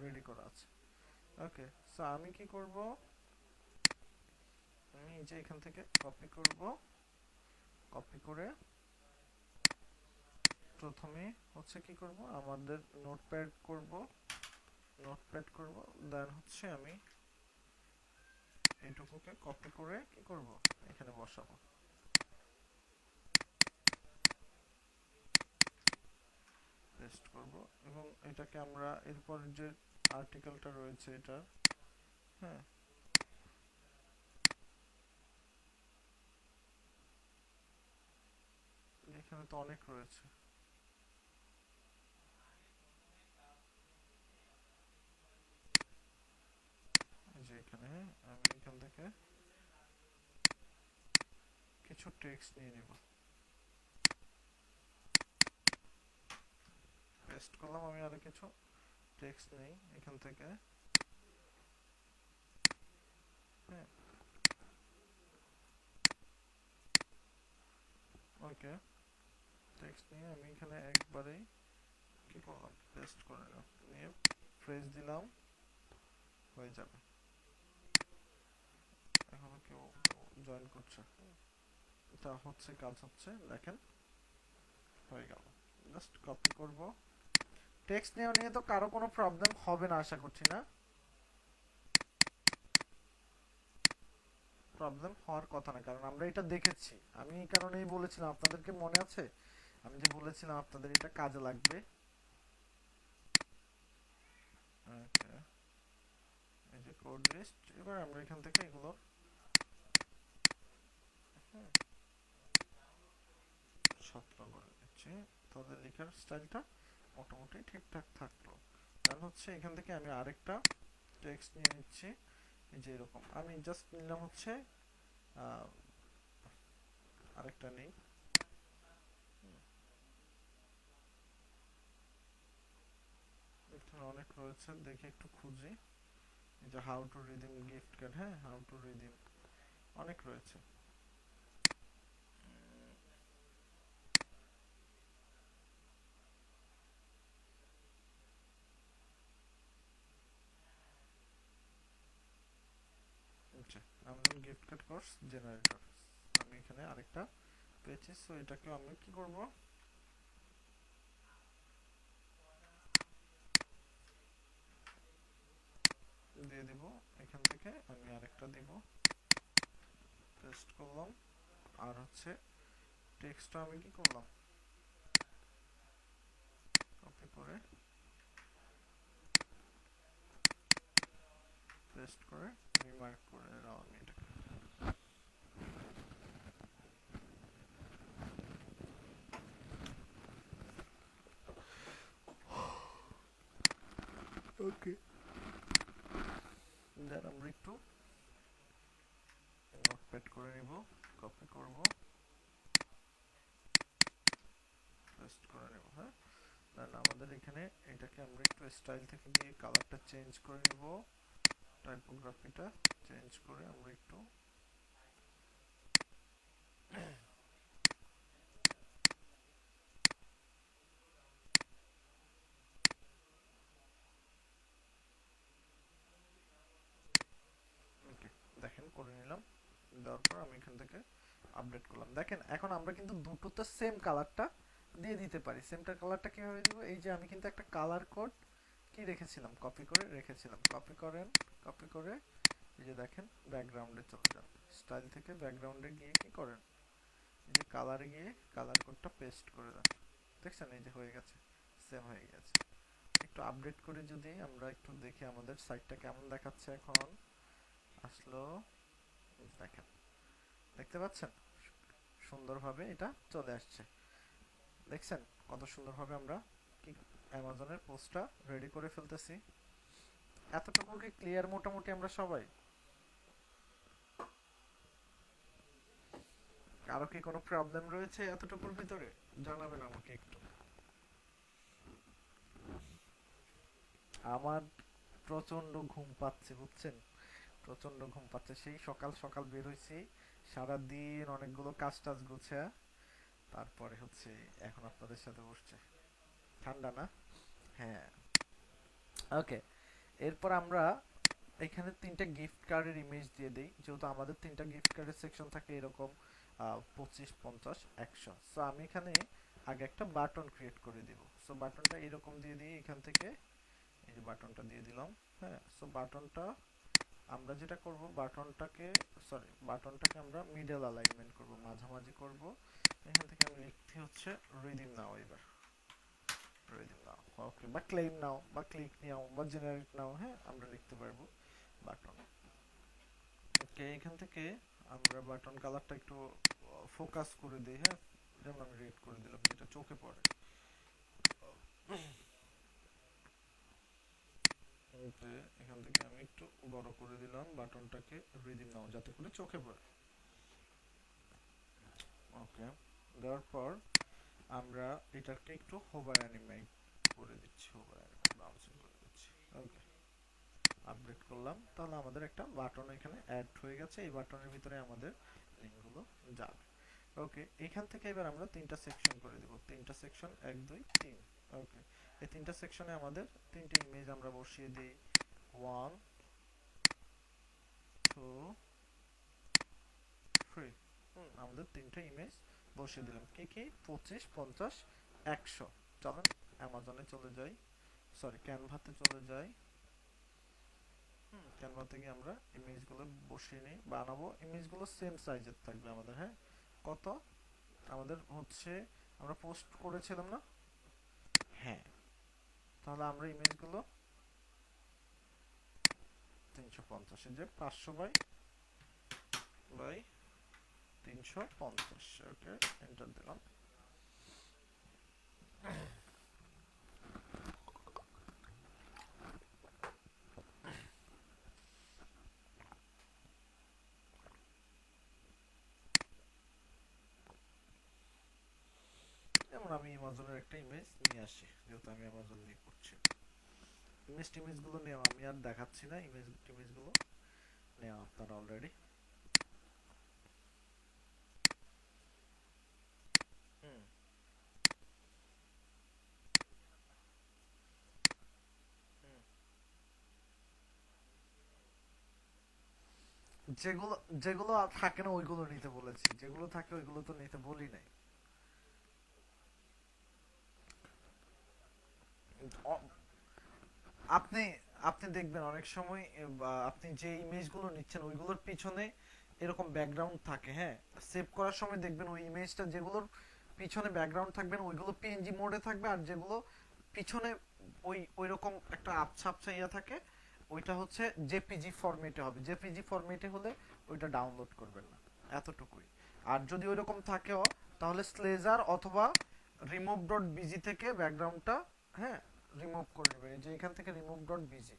রেডি করা আছে। ওকে, সো আমি কি করব, আমি এই যে এখান থেকে কপি করব, কপি করে প্রথমে হচ্ছে কি করব, আমাদের নোটপ্যাড করব, দেন হচ্ছে আমি এইটুকুকে কপি করে কি করব, এখানে বসাবো, পেস্ট করব, এবং এটাকে আমরা এরপর যে আর্টিকেলটা রয়েছে এটা, হ্যাঁ, এখানে তো অনেক রয়েছে, যে এখানে আমি এখান থেকে কিছু টেক্সট নিয়ে নিব, পেস্ট করলাম, আমি আরো কিছু টেক্সট নেই এখান থেকে, হ্যাঁ। ওকে, টেক্সট নিয়ে আমি এখানে একবারেই কি করলাম, পেস্ট করে নিয়ে ফ্রেজ দিলাম, হয়ে যাবে। এখনো কেউ জয়েন করছে, এটা হচ্ছে কাজ হচ্ছে, দেখেন হয়ে গেল। জাস্ট কপি করব, টেক্সট নিয়ে তো কারো কোনো প্রবলেম হবে না আশা করছি, না প্রবলেম হওয়ার কথা না, কারণ আমরা এটা দেখেছি, আমি এই কারণেই বলেছিলাম আপনাদেরকে, মনে আছে আমি যে বলেছিলাম আপনাদের এটা কাজে লাগবে। ওকে, এই যে কোড লিস্ট, এবার আমরা এখান থেকে এগুলো সতেরো করে দিচ্ছি, তাদের লেখার স্টাইলটা মোটামুটি ঠিকঠাক থাকলো। কারণ হচ্ছে এখান থেকে আমি আরেকটা টেক্সট নিয়ে নিচ্ছি, এই যে এরকম আমি জাস্ট নিলাম হচ্ছে, আরেকটা নেই, এখানে অনেক রয়েছে, দেখে একটু খুঁজি, এই যে how to redeem gift card, হ্যাঁ, হাউ টু রিডিম অনেক রয়েছে। আচ্ছা, Amazon gift card course generator, আমি এখানে আরেকটা পেয়েছি, সো এটাকে আমি কি করব, দিয়ে দিব, এখান থেকে আমি আরেকটা দিব, পেস্ট করলাম, আর হচ্ছে টেক্সটটা আমি কি করলাম, কপি করে পেস্ট করে রিমার্ক করে নিলাম আমি এটাকে। ওকে, দেন আমরা একটু নোটপ্যাড করে নিব, কপি করব, পেস্ট করে নেব, হ্যাঁ। দেন আমাদের এখানে এটাকে আমরা একটু স্টাইল থেকে গিয়ে কালারটা চেঞ্জ করে নিব, টাইপোগ্রাফিটা চেঞ্জ করে আমরা একটু ওকে দেখেন করে নিলাম। দেওয়ার পর আমি এখান থেকে আপডেট করলাম। দেখেন এখন আমরা কিন্তু দুটোতে সেম কালারটা দিয়ে দিতে পারি। সেমটার কালারটা কিভাবে দিব? এই যে আমি কিন্তু একটা কালার কোড কি রেখেছিলাম, কপি করে রেখেছিলাম। কপি করেন, কপি করে এই যে দেখেন ব্যাকগ্রাউন্ডে চলে যান। স্টাইল থেকে ব্যাকগ্রাউন্ডে গিয়ে কি করেন, এই যে কালারে গিয়ে কালার কোডটা পেস্ট করে দেন। দেখছেন এই যে হয়ে গেছে, সেম হয়ে গেছে। একটু আপডেট করে যদি আমরা একটু দেখি আমাদের সাইটটা কেমন দেখাচ্ছে এখন আসলো। দেখেন, দেখতে পাচ্ছেন সুন্দরভাবে এটা চলে আসছে। দেখছেন কত সুন্দরভাবে আমরা কি অ্যামাজনের পোস্টটা রেডি করে ফেলতেছি। এতটুকু কি ক্লিয়ার মোটামুটি আমরা সবাই? কারো কি কোনো প্রবলেম রয়েছে এতটুকুর ভিতরে? জানাবেন আমাকে একটু। আমার প্রচন্ড ঘুম পাচ্ছে বুঝছেন, প্রচন্ড ঘুম পাচ্ছে। সেই সকাল সকাল বের হইছি, সারাদিন অনেকগুলো কাজ টাজ গুছে তারপরে হচ্ছে এখন আপনাদের সাথে বসছে। ঠান্ডা না? হ্যাঁ। ওকে, এরপর আমরা এখানে তিনটা গিফট কার্ডের ইমেজ দিয়ে দিই, যেহেতু আমাদের তিনটা গিফট কার্ডের সেকশন থাকে এরকম 25, 50, 100। সো আমি এখানে আগে একটা বাটন ক্রিয়েট করে দিব। সো বাটনটা এরকম দিয়ে দিই এখান থেকে। এই যে বাটনটা দিয়ে দিলাম। হ্যাঁ, সো বাটনটা আমরা যেটা করব, বাটনটাকে আমরা মিডল অ্যালাইনমেন্ট করব, মাঝামাঝি করব। এখান থেকে আমি লিখতে হচ্ছে রিডিম নাও। এবার রিডিম নাও, ওকে, বা ক্লেম নাও, বা ক্লিক নাও, বা জেনারেট নাও। হ্যাঁ, আমরা লিখতে পারবো বাটন। ওকে, এখান থেকে আমরা বাটন কালারটা একটু ফোকাস করে দিই। হ্যাঁ, যেমন আমি রেড করে দিলাম যেটা চোখে পড়ে। এখান থেকে আমি একটু বড় করে দিলাম বাটনটাকে, রিডিম নাও, যাতে করে চোখে পড়ে। ওকে, দেওয়ার পর আমরা এটাকে একটু হোভার অ্যানিমেট করে দিচ্ছি, হোভার অ্যানিমেট বাউন্সিং করে দিচ্ছি। ওকে, আপডেট করলাম, তাহলে আমাদের একটা বাটন এখানে অ্যাড হয়ে গেছে। এই বাটনের ভিতরে আমাদের লিঙ্কগুলো যাবে। ওকে, এখান থেকে এবার আমরা তিনটা সেকশন করে দিব, তিনটা সেকশন, 1, 2, 3। ওকে, এই তিনটা সেকশনে আমাদের তিনটে ইমেজ আমরা বসিয়ে দিই। 1, 2, 3। আমাদের তিনটে ইমেজ বসিয়ে দিলাম। কি কি? 25, 50, 100। চলেন অ্যামাজনে চলে যাই, সরি ক্যানভাতে চলে যাই। ক্যানভা থেকে আমরা ইমেজগুলো বসিয়ে নিই, বানাবো। ইমেজগুলো সেম সাইজের থাকবে আমাদের। হ্যাঁ, কত আমাদের হচ্ছে, আমরা পোস্ট করেছিলাম না? হ্যাঁ, তাহলে আমরা ইমেজগুলো 350, যে 500 বাই 350। ওকে, এন্টার দিলাম। যেমন আমি অ্যামাজনের একটা ইমেজ নিয়ে আসি, যেহেতু আমি অ্যামাজন নিয়ে করছি। ইমেজগুলো নেওয়া, আমি আর দেখাচ্ছি না। ইমেজগুলো নেওয়া আপনারা অলরেডি। হুম, হুম। যেগুলো যেগুলো থাকে না ওইগুলো নিতে বলেছি, যেগুলো থাকে ওইগুলো তো নিতে বলি নাই। অ- আপনি আপনি দেখবেন অনেক সময় আপনি যে ইমেজগুলো নিচ্ছেন ওইগুলোর পিছনে এরকম ব্যাকগ্রাউন্ড থাকে। হ্যাঁ, সেভ করার সময় দেখবেন ওই ইমেজটা যেগুলোর পিছনে ব্যাকগ্রাউন্ড থাকবে না ওইগুলো পিএনজি মোডে থাকবে, আর যেগুলো পিছনে ওই রকম একটা আবছা আবছা ইয়া থাকে ওইটা হচ্ছে জেপিজি ফরম্যাটে হবে। জেপিজি ফরম্যাটে হলে ওইটা ডাউনলোড করবেন না, এতটুকুই। আর যদি ওইরকম থাকেও তাহলে স্লেজার অথবা রিমুভ ডট বিজি থেকে ব্যাকগ্রাউন্ডটা, হ্যাঁ, রিমুভ করে নেবেন। এই যে এখান থেকে রিমুভ ডট বিজি,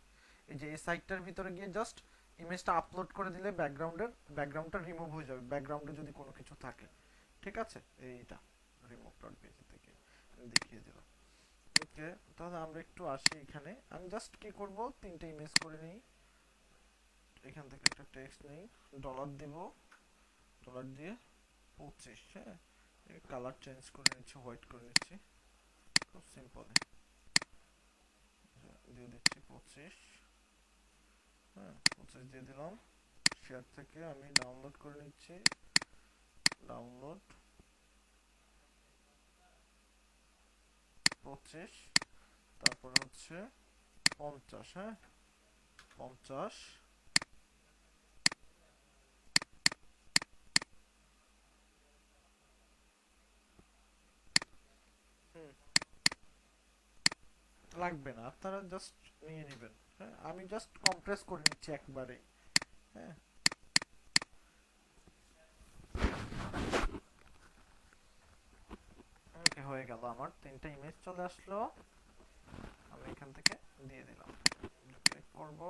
এই যে এই সাইটটার ভিতরে গিয়ে জাস্ট ইমেজটা আপলোড করে দিলে ব্যাকগ্রাউন্ডটা রিমুভ হয়ে যাবে, ব্যাকগ্রাউন্ডে যদি কোনো কিছু থাকে। ঠিক আছে, এইটা রিমুভ ডট বিজি থেকে দেখিয়ে দিলাম। ওকে, তাহলে আমরা একটু আসি এখানে। আমি জাস্ট কি করব, তিনটে ইমেজ করে নিই। এখান থেকে একটা টেক্সট নেই, ডলার দিব, ডলার দিয়ে 25, হ্যাঁ, কালার চেঞ্জ করে নিচ্ছি, হোয়াইট করে নিচ্ছি, খুব সিম্পল দিয়ে দিচ্ছি 25, হ্যাঁ 25 দিয়ে দিলাম। শেয়ার থেকে আমি ডাউনলোড করে নিচ্ছি, ডাউনলোড 25, তারপরে হচ্ছে 50, হ্যাঁ 50, লাগবে না, আপনারা জাস্ট নিয়ে নেবেন, হ্যাঁ আমি জাস্ট কম্প্রেস করে নিচ্ছি একবারে, হ্যাঁ ওকে হয়ে গেল, আমার 3টা ইমেজ চলে আসলো, আমি এখান থেকে দিয়ে দিলাম, ক্লিক করব,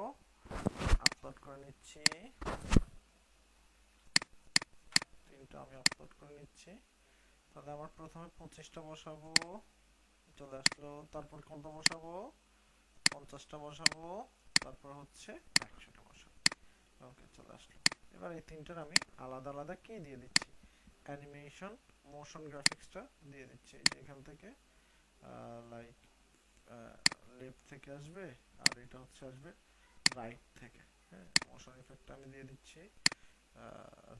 আপলোড করে নিচ্ছি, 3টা আমি আপলোড করে নিচ্ছি। তাহলে আমার প্রথমে 25টা বসাবো, চলে আসলো, তারপর কত বসাবো, 50টা বসাবো, তারপর হচ্ছে 100টা বসাবো, ওকে চলে আসলো। এবার এই তিনটার আমি আলাদা আলাদা কি দিয়ে দিচ্ছি, অ্যানিমেশন, মোশন গ্রাফিক্সটা দিয়ে দিচ্ছি, এই যে এখান থেকে লাইক লেফট থেকে আসবে, আর এটা হচ্ছে আসবে রাইট থেকে, হ্যাঁ মোশন ইফেক্টটা আমি দিয়ে দিচ্ছি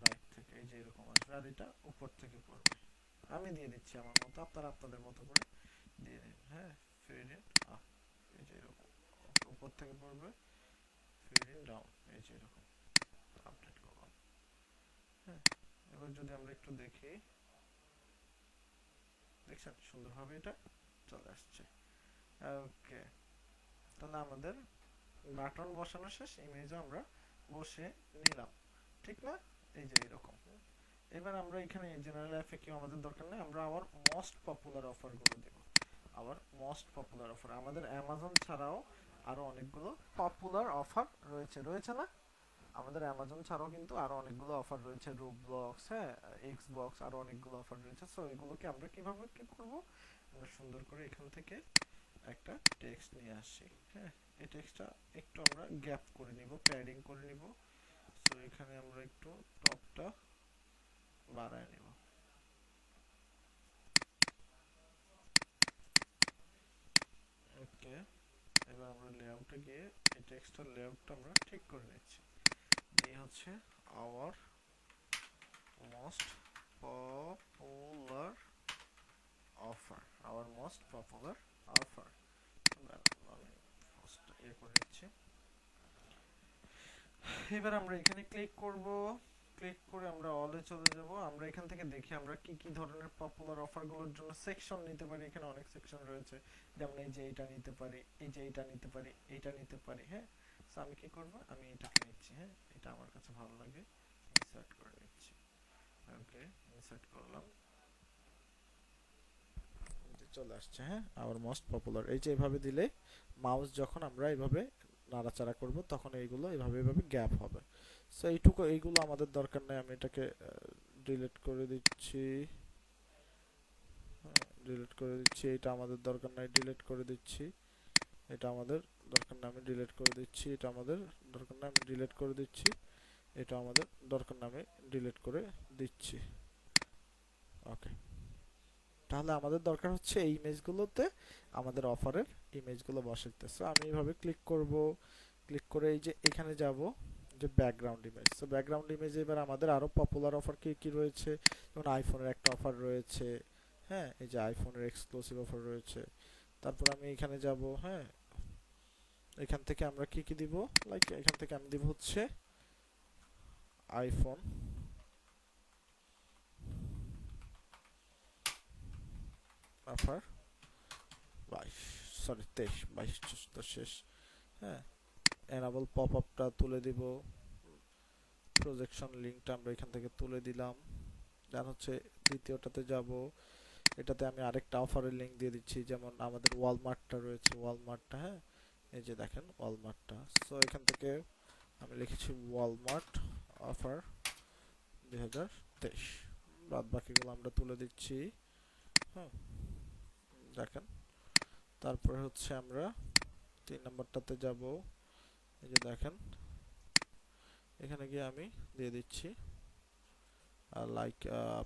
রাইট থেকে, এই যে এরকম আসবে, আর এটা উপর থেকে পড়বে, আমি দিয়ে দিচ্ছি আমার মতো, আপনারা আপনাদের মতো করে দিয়ে দিন, হ্যাঁ ফেড ইন আপ, এই যে এরকম উপর থেকে পড়বে, ফেড ইন ডাউন, এই যে এরকম আপডেট করলাম, হ্যাঁ এবার যদি আমরা একটু দেখি, দেখছেন সুন্দরভাবে এটা চলে আসছে, ওকে। তাহলে আমাদের বাটন বসানো শেষ, ইমেজও আমরা বসে নিলাম, ঠিক না, এই যে এরকম। এবার আমরা এখানে জেনারেল এফএকিউ আমাদের দরকার নেই, আমরা আবার মোস্ট পপুলার অফারগুলো দেব, আবার মোস্ট পপুলার অফার, আমাদের অ্যামাজন ছাড়াও আরো অনেকগুলো পপুলার অফার রয়েছে, রয়েছে না, আমাদের অ্যামাজন ছাড়াও কিন্তু আরো অনেকগুলো অফার রয়েছে, রুবলক্স, হ্যাঁ এক্সবক্স, আরো অনেকগুলো অফার রয়েছে। সো এগুলোকে আমরা কিভাবে কি করব, আমরা সুন্দর করে এখান থেকে একটা টেক্সট নিয়ে আসি, হ্যাঁ এই টেক্সটটা একটু আমরা গ্যাপ করে নিব, প্যাডিং করে নিব, সো এখানে আমরা একটু টপটা বাড়ায় নিব, ওকে। এবার আমরা লেআউটে গিয়ে এই টেক্সটের লেআউটটা আমরা ঠিক করে নিচ্ছি, এই হচ্ছে hour most popular offer, hour most popular offer, আমি ফার্স্ট করে নিচ্ছি। এবার আমরা এখানে ক্লিক করব, ক্লিক করে আমরা অলে চলে যাব, আমরা এখান থেকে দেখি আমরা কি কি ধরনের পপুলার অফারগুলোর জন্য সেকশন নিতে পারি, এখানে অনেক সেকশন রয়েছে, যেমন এই যে এইটা নিতে পারি, এই যে এইটা নিতে পারি, এইটা নিতে পারি, হ্যাঁ সো আমি কি করব, আমি এটাকে নিচ্ছি, হ্যাঁ এটা আমার কাছে ভালো লাগে, ইনসার্ট করে নিচ্ছি, ওকে ইনসার্ট করলাম, চলে আসছে, হ্যাঁ আওয়ার মোস্ট পপুলার, এই যে এভাবে দিলে মাউস যখন আমরা এইভাবে নাড়াচাড়া করব তখন এইগুলো এভাবে এভাবে গ্যাপ হবে, সো এইটুকু, এইগুলো আমাদের দরকার নেই, আমি এটাকে ডিলিট করে দিচ্ছি, ডিলিট করে দিচ্ছি, এটা আমাদের দরকার নাই, ডিলিট করে দিচ্ছি, এটা আমাদের দরকার নাই, আমি ডিলিট করে দিচ্ছি, এটা আমাদের দরকার নাই, আমি ডিলিট করে দিচ্ছি, এটা আমাদের দরকার নাই, আমি ডিলিট করে দিচ্ছি, ওকে। তাহলে আমাদের দরকার হচ্ছে এই ইমেজগুলোতে আমাদের অফারের ইমেজগুলো বসাতে, সো আমি এইভাবে ক্লিক করব, ক্লিক করে এই যে এখানে যাব, যে background image, so background image এবার আমাদের আরো পপুলার অফার কি কি রয়েছে, যেমন আইফোনের একটা অফার রয়েছে, হ্যাঁ এই যে আইফোনের এক্সক্লুসিভ অফার রয়েছে, তারপর আমি এখানে যাব, হ্যাঁ এখান থেকে আমরা কি কি দিব, লাইক এখান থেকে আমি দিব হচ্ছে আইফোন অফার 22, সরি 23, 22 তো শেষ, হ্যাঁ এনাবল পপ আপটা তুলে দিব, প্রজেকশন লিঙ্কটা আমরা এখান থেকে তুলে দিলাম, দেন হচ্ছে দ্বিতীয়টাতে যাব, এটাতে আমি আরেকটা অফারের লিঙ্ক দিয়ে দিচ্ছি, যেমন আমাদের ওয়ালমার্টটা রয়েছে, ওয়ালমার্টটা, হ্যাঁ এই যে দেখেন ওয়ালমার্টটা, সো এখান থেকে আমি লিখেছি ওয়ালমার্ট অফার 2023, বাদ বাকিগুলো আমরা তুলে দিচ্ছি, হ্যাঁ দেখেন। তারপরে হচ্ছে আমরা 3 নম্বরটাতে যাব, এই যে দেখেন এখানে গিয়ে আমি দিয়ে দিচ্ছি লাইক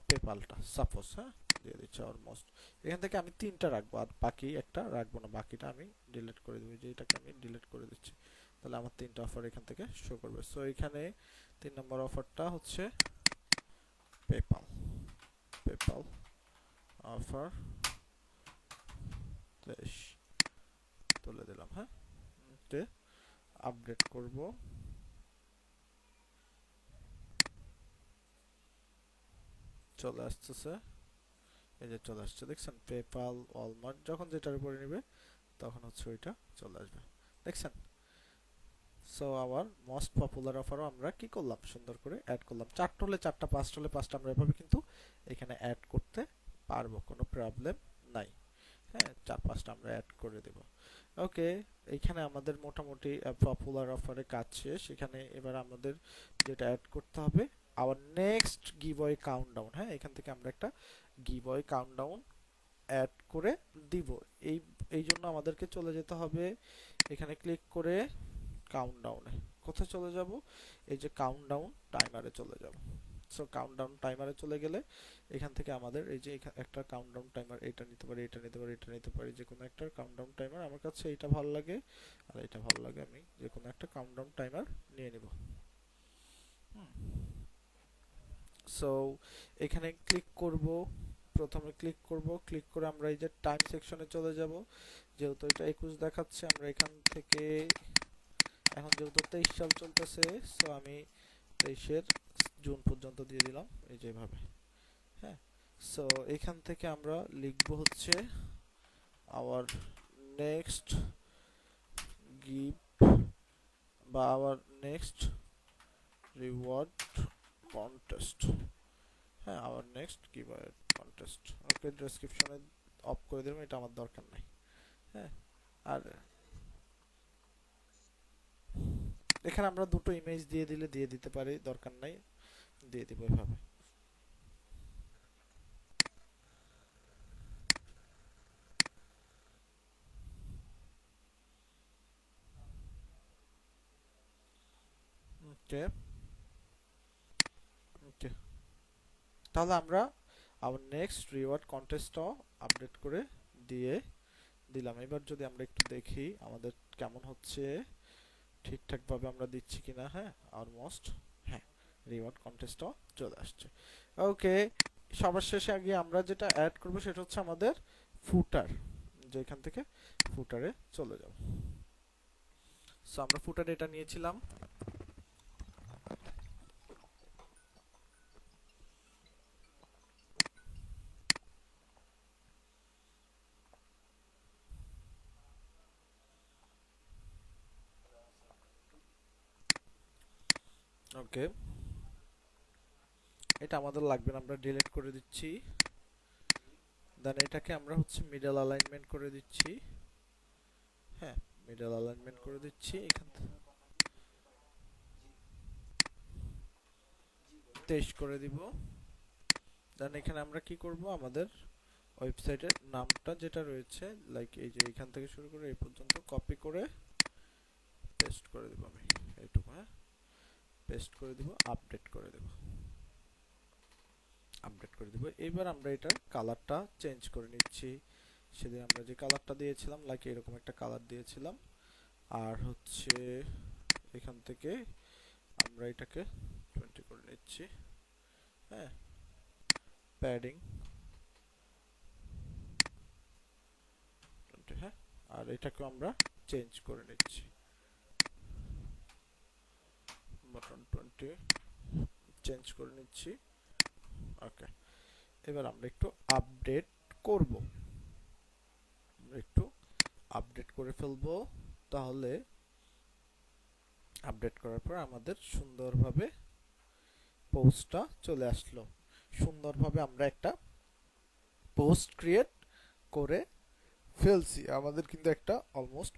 পেপালটা সাপোজ, হ্যাঁ দিয়ে দিচ্ছি অলমোস্ট। এখান থেকে আমি 3টা রাখবো, আর বাকি একটা রাখবো না, বাকিটা আমি ডিলিট করে দেবো, যে এটাকে আমি ডিলিট করে দিচ্ছি। তাহলে আমার 3টা অফার এখান থেকে শো করবে। সো এখানে 3 নম্বর অফারটা হচ্ছে পেপাল, পেপাল অফার 23 তুলে দিলাম। হ্যাঁ, আপডেট করব, চলে আসতেছে, এই যে চলে আসছে, দেখছেন পেপাল ওয়ালমার্ট যখন যেটার উপরে নিবে তখন হচ্ছে ওইটা চলে আসবে, দেখছেন। সো আওয়ার মোস্ট পপুলার অফারও আমরা কি করলাম, সুন্দর করে অ্যাড করলাম। 4টা হলে 4টা, 5টা হলে 5টা, আমরা এভাবে কিন্তু এখানে অ্যাড করতে পারবো, কোনো প্রবলেম নাই। হ্যাঁ, 4-5টা আমরা অ্যাড করে দেব। ওকে, এইখানে আমাদের মোটামুটি পপুলার অফারে কাজ শেষ। এখানে এবার আমাদের যেটা অ্যাড করতে হবে আওয়ার নেক্সট গিভঅয়ে কাউন্টডাউন। হ্যাঁ, এখান থেকে আমরা একটা গিভঅয়ে কাউন্টডাউন অ্যাড করে দিব। এই এই জন্য আমাদেরকে চলে যেতে হবে এখানে ক্লিক করে কাউন্টডাউনে। কোথায় চলে যাব, এই যে কাউন্টডাউন টাইমারে চলে যাব। সো কাউন্টডাউন টাইমারে চলে গেলে এখান থেকে আমাদের এই যে একটা কাউন্টডাউন টাইমার, এটা নিতে পারি, এটা নিতে পারি, এটা নিতে পারি, যে কোনো একটা কাউন্টডাউন টাইমার। আমার কাছে এইটা ভালো লাগে আর এটা ভালো লাগে, আমি যে কোনো একটা কাউন্টডাউন টাইমার নিয়ে নিব। সো এখানে ক্লিক করব, প্রথমে ক্লিক করব, ক্লিক করে আমরা এই যে টাইম সেকশনে চলে যাব। যেহেতু এটা 21 দেখাচ্ছে, আমরা এখান থেকে এখন যেহেতু 23 সাল চলতেছে, সো আমি 23-এর জুন পর্যন্ত দিয়ে দিলাম, এই যেভাবে। হ্যাঁ, সো এখান থেকে আমরা লিখব হচ্ছে আওয়ার নেক্সট গিভ বা আওয়ার নেক্সট রিওয়ার্ড কন্টেস্ট। হ্যাঁ, আওয়ার নেক্সট গিভ কন্টেস্ট। ওকে, ডেসক্রিপশনে অফ করে দিলাম, এটা আমার দরকার নাই। হ্যাঁ, আর এখানে আমরা দুটো ইমেজ দিয়ে দিলে দিয়ে দিতে পারি, দরকার নাই, দিয়ে দিব এভাবে। ওকে, ওকে, তাহলে আমরা আবার নেক্সট রিওয়ার্ড কন্টেস্টও আপডেট করে দিয়ে দিলাম। এবার যদি আমরা একটু দেখি আমাদের কেমন হচ্ছে, ঠিকঠাক ভাবে আমরা দিচ্ছি কিনা। হ্যাঁ, অলমোস্ট, হ্যাঁ, রিওয়ার্ড কন্টেস্টও চলে আসছে। ওকে, সবার শেষে আগে আমরা যেটা অ্যাড করব সেটা হচ্ছে আমাদের ফুটার, যে এখান থেকে ফুটারে চলে যাব। সো আমরা ফুটারে এটা নিয়েছিলাম। ওকে, এটা আমাদের লাগবে না, আমরা ডিলিট করে দিচ্ছি। দেন এটাকে আমরা হচ্ছে মিডল অ্যালাইনমেন্ট করে দিচ্ছি। হ্যাঁ, মিডল অ্যালাইনমেন্ট করে দিচ্ছি, এখান থেকে 23 করে দিব। দেন এখানে আমরা কি করব, আমাদের ওয়েবসাইটের নামটা যেটা রয়েছে, লাইক এই যে এখান থেকে শুরু করে এই পর্যন্ত কপি করে পেস্ট করে দেব আমি, এইটুকু। হ্যাঁ, পেস্ট করে দিব, আপডেট করে দেব, আপডেট করে দিব। এবার আমরা এটার কালারটা চেঞ্জ করে নিচ্ছি। সেদিন আমরা যে কালারটা দিয়েছিলাম, লাইক এরকম একটা কালার দিয়েছিলাম। আর হচ্ছে এখান থেকে আমরা এটাকে 20 করে নিচ্ছি। হ্যাঁ, প্যাডিং 20। হ্যাঁ, আর এটাকে আমরা চেঞ্জ করে নিচ্ছি, বাটন 20 চেঞ্জ করে নিচ্ছি। ওকে, এবার আমরা একটু আপডেট করব, একটু আপডেট করে ফেলবো। তাহলে আপডেট করার পর আমাদের সুন্দরভাবে পোস্টটা চলে আসলো। সুন্দরভাবে আমরা একটা পোস্ট ক্রিয়েট করে ফেলছি, আমাদের কিন্তু একটা অলমোস্ট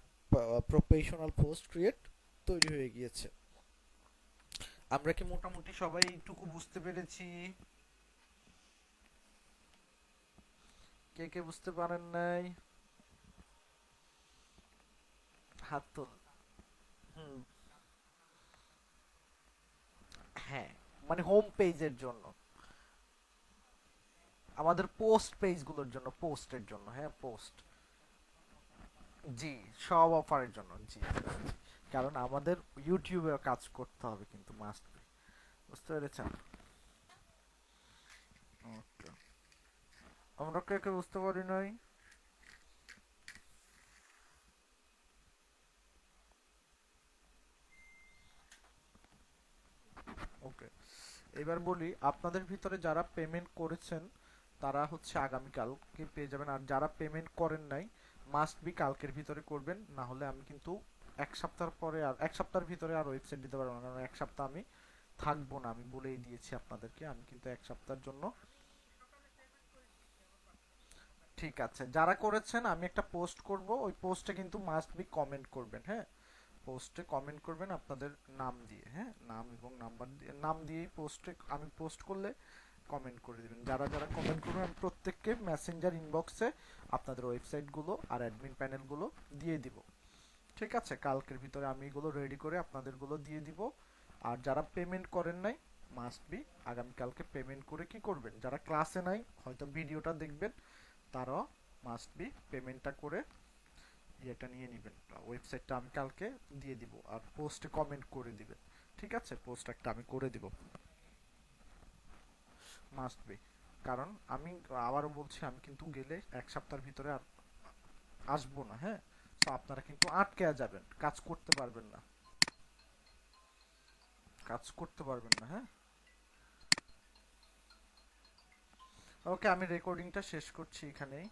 প্রফেশনাল পোস্ট ক্রিয়েট তৈরি হয়ে গিয়েছে। আমরা কি মোটামুটি সবাই এইটুকু বুঝতে পেরেছি? কে কে বুঝতে পারেন নাই হাত তো। হুম, হ্যাঁ, মানে হোম পেজের জন্য, আমাদের পোস্ট পেজগুলোর জন্য, পোস্টের জন্য, হ্যাঁ পোস্ট। জি, সব অফারের জন্য, জি। কারণ আমাদের ইউটিউবে কাজ করতে হবে কিন্তু মাস্ট বি, বুঝতে পেরেছেন? ওকে, আমরা কে কে বুঝতে পারি নাই? ওকে, এবার বলি, আপনাদের ভিতরে যারা পেমেন্ট করেছেন তারা হচ্ছে আগামীকালকে পেয়ে যাবেন, আর যারা পেমেন্ট করেন নাই মাস্ট বি কালকের ভিতরে করবেন, না হলে আমি কিন্তু এক সপ্তাহ পরে, আর এক সপ্তাহের ভিতরে আর ওয়েবসাইট দিতে পারবো না, কারণ এক সপ্তাহ আমি থাকবো না, আমি বলেই দিয়েছি আপনাদেরকে, আমি কিন্তু এক সপ্তাহের জন্য। ঠিক আছে, যারা করেছেন আমি একটা পোস্ট করব, ওই পোস্টে কিন্তু মাস্ট বি কমেন্ট করবেন, হ্যাঁ। পোস্টে কমেন্ট করবেন আপনাদের নাম দিয়ে, হ্যাঁ, নাম এবং নাম্বার দিয়ে, নাম দিয়েই পোস্টে আমি পোস্ট করলে কমেন্ট করে দিবেন। যারা যারা কমেন্ট করবেন আমি প্রত্যেককে মেসেঞ্জার ইনবক্সে আপনাদের ওয়েবসাইটগুলো আর অ্যাডমিন প্যানেলগুলো দিয়ে দিব। ঠিক আছে, কালকের ভিতরে আমি এগুলো রেডি করে আপনাদেরগুলো দিয়ে দিব। আর যারা পেমেন্ট করেন নাই মাস্ট বি আগামীকালকে পেমেন্ট করে কি করবেন, যারা ক্লাসে নাই হয়তো ভিডিওটা দেখবেন, তারাও মাস্ট বি পেমেন্টটা করে ইয়েটা নিয়ে নেবেন, ওয়েবসাইটটা আমি কালকে দিয়ে দিব, আর পোস্টে কমেন্ট করে দিবেন। ঠিক আছে, পোস্ট একটা আমি করে দিব, মাস্ট বি। কারণ আমি আবারও বলছি, আমি কিন্তু গেলে এক সপ্তাহের ভিতরে আর আসবো না, হ্যাঁ। তো আপনারা কিন্তু আটকে যাবেন, কাজ করতে পারবেন না, কাজ করতে পারবেন না, হ্যাঁ। ওকে, আমি রেকর্ডিংটা শেষ করছি এখানেই।